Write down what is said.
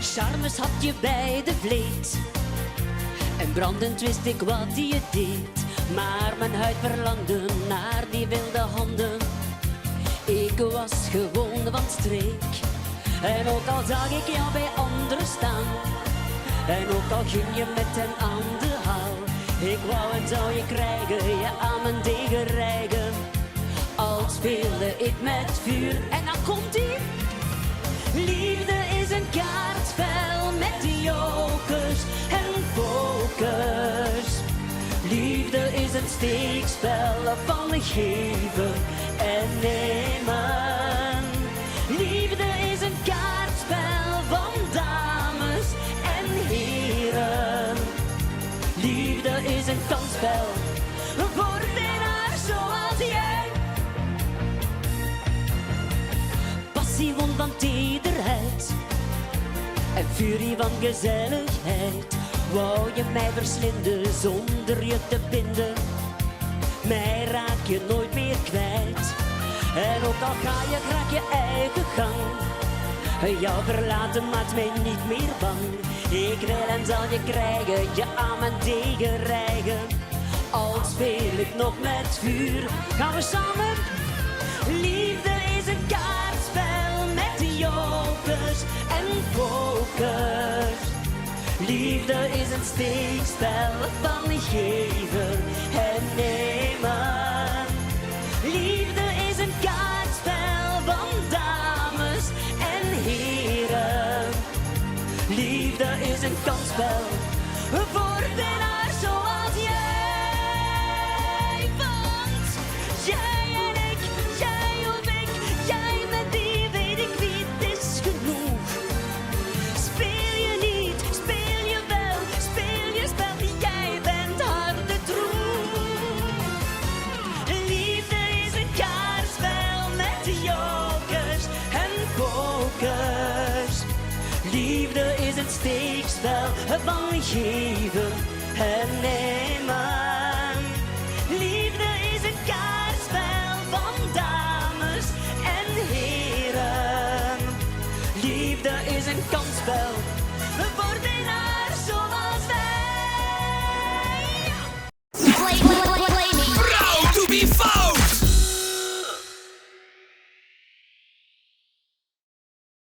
Charmes had je bij de vleet en brandend wist ik wat je deed. Maar mijn huid verlangde naar die wilde handen. Ik was gewoon van streek. En ook al zag ik jou bij anderen staan, en ook al ging je met hen aan de haal, ik wou en zou je krijgen, je aan mijn degen rijgen. Al speelde ik met vuur. En dan komt ie. Liefde is een kaartspel met jokers en pokers. Liefde is een steekspel van geven en nemen. Liefde is een kaartspel van dames en heren. Liefde is een kansspel voor winnaars zoals jij. Passie won van tederheid en furie van gezelligheid. Wou je mij verslinden zonder je te binden? Mij raak je nooit meer kwijt. En ook al ga je graag je eigen gang, jou verlaten maakt mij niet meer bang. Ik wil en zal je krijgen, je aan mijn degen rijgen. Al speel ik nog met vuur, gaan we samen. Liefde is een kaartspel met jokers en pokers. Liefde is een steekspel van geven en nemen. Liefde is een kaartspel van dames en heren. Liefde is een kansspel voor winnaars zoals jij. Want jij en ik, jij of ik, jij met die weet ik wie, het is genoeg. Speel je niet, speel je wel, speel je spel, jij bent harde troep. Liefde is een kaartspel met jokers en pokers. Liefde is een steekspel van geven en nemen. Liefde is een kaartspel van dames en heren. Liefde is een kansspel voor winnaars